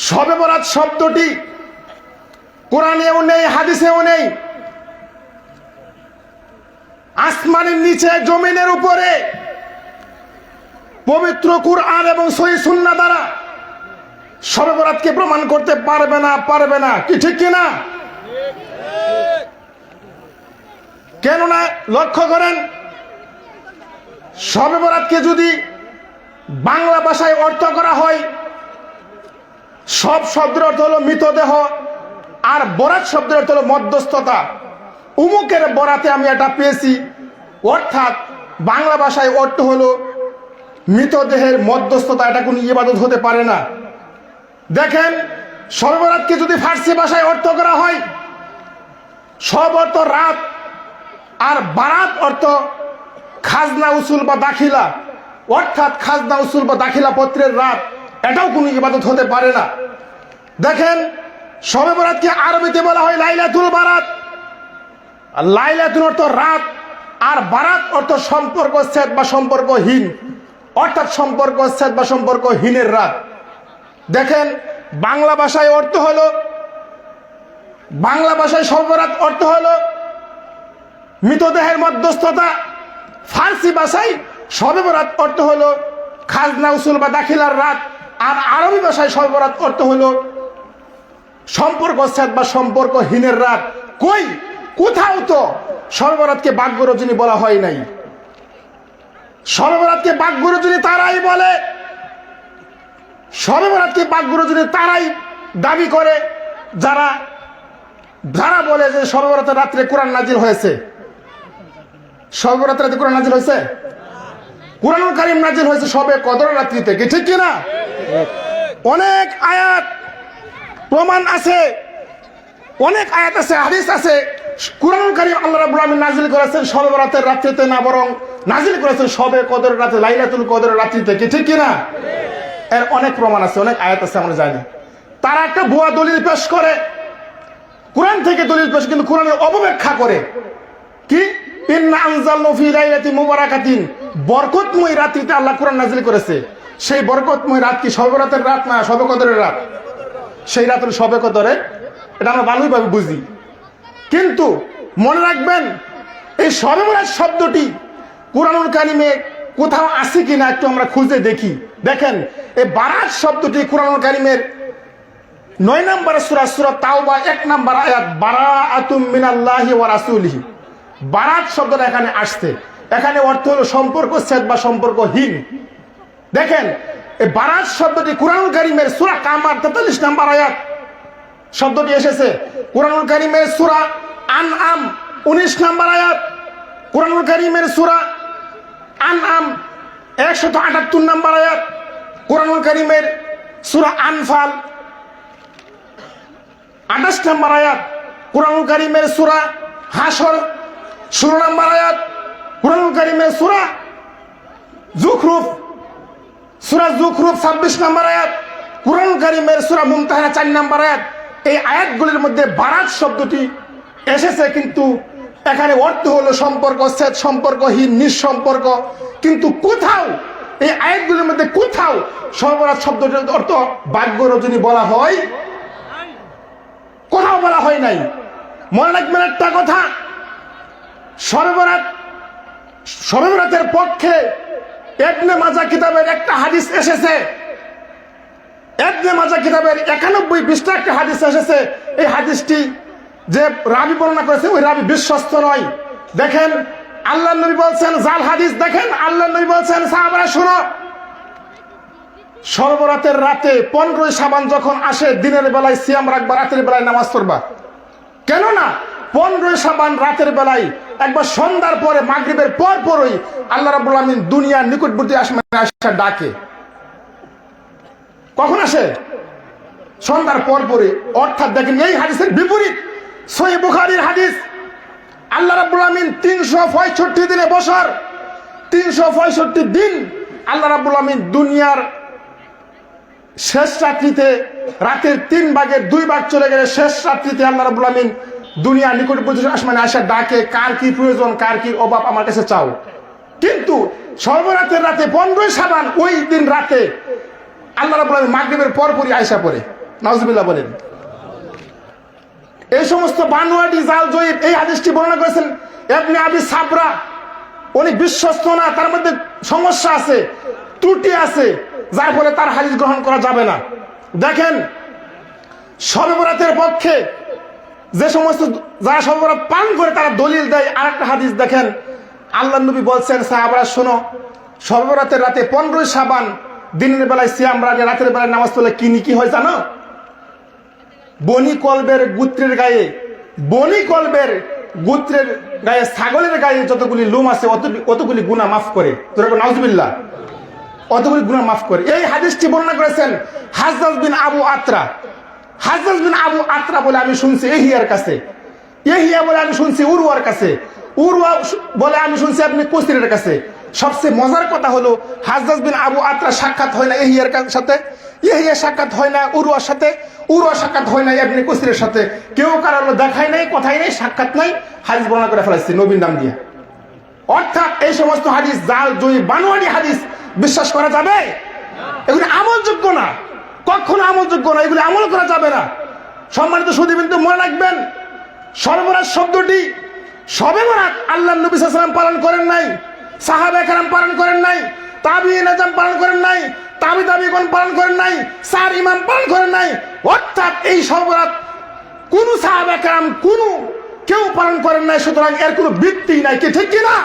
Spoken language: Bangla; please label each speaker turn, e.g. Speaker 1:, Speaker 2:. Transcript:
Speaker 1: শবে বরাত শব্দটি কোরআনেও নেই, হাদিসেও নেই। আসমানের নিচে জমিনের উপরে পবিত্র কুরআন এবং সহিহ সুন্নাহ দ্বারা শবে বরাতকে প্রমাণ করতে পারবে না কি ঠিক কিনা? কেননা লক্ষ্য করেন, শবে বরাতকে যদি বাংলা ভাষায় অর্থ করা হয়, সব শব্দের অর্থ হলো মৃতদেহ, আর বরাত শব্দের অর্থ হলো মধ্যস্থতা। উমুকের বরাতে আমি এটা পেয়েছি, অর্থাৎ বাংলা ভাষায় অর্থ হলো মৃতদেহের মধ্যস্থতা। এটা কোনো ইবাদত হতে পারে না। দেখেন, শবে বরাতকে যদি ফার্সি ভাষায় অর্থ করা হয়, শব অর্থ রাত, আর বারাত অর্থ খাজনা উসুল বা দাখিলা, অর্থাৎ খাজনা উসুল বা দাখিলা পত্রের রাত। এটাও কোনো ইবাদত হতে পারে না। দেখেন, শবে বরাতকে আরবিতে বলা হয় লাইলাতুল বারাত। লাইলাতুল অর্থ রাত, আর বারাত অর্থ সম্পর্কচ্ছেদ বা সম্পর্কহীন, অর্থাৎ সম্পর্কচ্ছেদ বা সম্পর্কহীনের রাত। দেখেন, বাংলা ভাষায় অর্থ হলো, বাংলা ভাষায় শবে বরাত অর্থ হলো মৃতদেহের মধ্যস্থতা। ফার্সি ভাষায় শবে বরাত অর্থ হলো খাজনা উসুল বা দাখিলার রাত, আর আরবি ভাষায় শবে বরাত অর্থ হলো সম্পর্কচ্ছেদ বা সম্পর্কহীনের রাত। কোথাও তো শবে বরাতকে ভাগ্য রজনী বলা হয় নাই। শবে বরাতকে ভাগ্য রজনী তারাই বলে, শবে বরাতকে ভাগ্য রজনী তারাই দাবি করে যারা বলে যে শবে বরাতের রাত্রে কোরআন নাজিল হয়েছে। শবে বরাতের রাতে কোরআন নাজিল হয়েছে? কুরআনুল কারীম নাজিল হয়েছে শবে কদরের রাত্রিতে, কি ঠিক কিনা? অনেক আয়াত প্রমাণ আছে, অনেক আয়াত আছে, হাদিস আছে। কুরআনুল কারীম আল্লাহ রাব্বুল আলামিন নাজিল করেছেন শবে বরাতের রাত্রিতে না, বরং নাজিল করেছেন শবে কদরের রাতে, লাইলাতুল কদরের রাত্রিতে, কি ঠিক কিনা? এর অনেক প্রমাণ আছে, অনেক আয়াত আছে, আমরা জানি। তারা একটা ভুয়া দলিল পেশ করে, কোরআন থেকে দলিল পেশ, কিন্তু কোরআনের অপব্যাখ্যা করে। কি? ইন্না আনজালনাহু ফি লাইলাতিন মুবারাকাতিন, বরকতময় রাত্রিতে আল্লাহ কোরআন নাজিল করেছে। সেই বরকতময় রাত কি শবে বরাতের রাত না শবে কদরের রাত? সেই রাত হলো শবে কদরের। এটা আমরা ভালোইভাবে বুঝি। কিন্তু মনে রাখবেন, এই শবে বরাত শব্দটি কুরআনুল কারীমে কোথাও আছে কিনা একটু আমরা খুঁজে দেখি। দেখেন, এই বারাত শব্দটি কুরআনুল কারীমের 9 নম্বর সূরা তাওবা 1 নম্বর আয়াত, বারাআতুম মিনাল্লাহি ওয়া রাসূলিহি। বারাত শব্দটা এখানে আসছে, এখানে অর্থ হলো সম্পর্কচ্ছেদ বা সম্পর্কহীন। দেখেন, এই বারাত শব্দটি কুরআনুল কারীমের সূরা কামার 43 নম্বর আয়াত শব্দটি এসেছে। কুরআনুল কারীমের সূরা আনআম 19 নম্বর আয়াত, কুরআনুল কারীমের সূরা আনআম 178 নম্বর আয়াত, কুরআনুল কারীমের সূরা আনফাল 28 নম্বর আয়াত, কুরআনুল কারীমের সূরা হাশর 16 নম্বর আয়াত, কুরআনুল কারীমের সূরা যুখরুফ 26 নম্বর আয়াত, কুরআনুল কারীমের সূরা মুমতাহানা 4 নম্বর আয়াত। এই আয়াতগুলির মধ্যে বারাত শব্দটি এসেছে, কিন্তু এখানে অর্থ হলো সম্পর্কচ্ছেদ, সম্পর্কহীন, নিঃসম্পর্ক। কিন্তু কোথাও এই আয়াতগুলির মধ্যে কোথাও শবে বরাত শব্দটির অর্থ ভাগ্য রজনী বলা হয়? কোথাও বলা হয় নাই। মনে রাখবেন একটা কথা, শবে বরাতের পক্ষে ইবনে মাজাহ কিতাবের একটা হাদিস এসেছে। ইবনে মাজাহ কিতাবের 91 পৃষ্ঠা একটা হাদিস এসেছে। এই হাদিসটি যে রাবী বর্ণনা করেছে, ওই রাবী বিশ্বস্ত নয়। দেখেন, আল্লাহর নবী বলছেন, জাল হাদিস। দেখেন, আল্লাহর নবী বলছেন, সাহাবারা শুনো, শবে বরাতের রাতে 15 শাবান যখন আসে, দিনের বেলায় সিয়াম রাখবা, রাতের বেলায় নামাজ পড়বা। কেননা 15 শাবান রাতের বেলায় একবার সন্ধ্যার পরে, মাগরিবের পরই আল্লাহ রাব্বুল আলামিন দুনিয়ার নিকটবর্তী আসমানে আসা ডাকে। কখন আসে? সন্ধ্যার পরে। অর্থাৎ দেখেন, এই হাদিসের বিপরীত সহিহ বুখারীর হাদিস। আল্লাহ রাব্বুল আলামিন 365 দিনে বছর, 365 দিন আল্লাহ রাব্বুল আলামিন দুনিয়ার শেষ রাত্রিতে, রাতের 3 ভাগের 2 ভাগ চলে গেলে শেষ রাত্রিতে আল্লাহ রাব্বুল আলামিন দুনিয়ার নিকটবর্তী আসমানে আসা ডাকে, কার কি প্রয়োজন, কার কি অভাব, আমার কাছে চাও। কিন্তু শবে বরাতের রাতে 15 শাবান, ওই দিন রাতে আল্লাহ রাব্বুল আলামিন মাগরিবের পরই আয়েশা পড়ে। নাউজুবিল্লাহ বলেন। এই সমস্ত বানোয়াটি জাল জয়ীব এই হাদিসটি বর্ণনা করেছেন ইবনে আবি সাবরা। উনি বিশ্বস্ত না, তার মধ্যে সমস্যা আছে, ত্রুটি আছে, যার ফলে তার হাদিস গ্রহণ করা যাবে না। দেখেন শবে বরাতের পক্ষে যে সমস্ত যারা শবে বরাত পালন করে তারা দলিল দেয়। আর একটা হাদিস দেখেন, আল্লাহর নবী বলছেন, সাহাবারা শোনো, শবে বরাতের রাতে 15 শাবান দিনের বেলায় সিয়াম রাখে, রাতের বেলায় নামাজ পড়লে কি হয় জানো? বনি কলবের গোত্রের গায়ে, বনি কলবের গোত্রের গায়ে, ছাগলের গায়ে যতগুলি লোম আছে অতগুলি গুনাহ মাফ করে। নাউজুবিল্লাহ, অতগুলি গুনাহ মাফ করে। এই হাদিসটি বর্ণনা করেছেন হাজ্জাজ বিন আবু আত্রা। হাজ্জাজ বিন আবু আত্রা বলে আমি শুনছি ইহিয়ার কাছে, ইহিয়া বলে আমি শুনছি উরওয়ার কাছে, উরওয়া বলে আমি শুনছি আপনি কসিরের কাছে। সবচেয়ে মজার কথা হলো হাজ্জাজ বিন আবু আত্রা সাক্ষাৎ হয় না ইহিয়ার সাথে, ইহিয়া সাক্ষাৎ হয় না উরওয়ার সাথে, উরওয়া সাক্ষাৎ হয় না আপনি কসিরের সাথে। কেউ কারো দেখাই নাই, কথাই নাই, সাক্ষাৎ নাই, হাদিস বর্ণনা করে ফেলাইছে নবীর নাম দিয়ে। অর্থাৎ এই সমস্ত হাদিস জাল জয়ী বানোয়ারি হাদিস বিশ্বাস করা যাবে? এগুলি আমলযোগ্য না, কখনো আমলযোগ্য না, এগুলি আমল করা যাবে না। সম্মানিত সুধীবৃন্দ, মনে রাখবেন শবে বরাত শব্দটি, শবে বরাত আল্লাহর নবী সাল্লাল্লাহু আলাইহি ওয়াসাল্লাম পালন করেন নাই, সাহাবায়ে কেরাম পালন করেন নাই, তাবিঈন আযম পালন করেন নাই, তাবিগণ পালন করেন নাই, 4 ইমাম পালন করেন নাই। অর্থাৎ এই শবে বরাত কোন সাহাবায়ে কেরাম কেউ পালন করেন নাই, সুতরাং এর কোনো ভিত্তি নাই। কি ঠিক কিনা?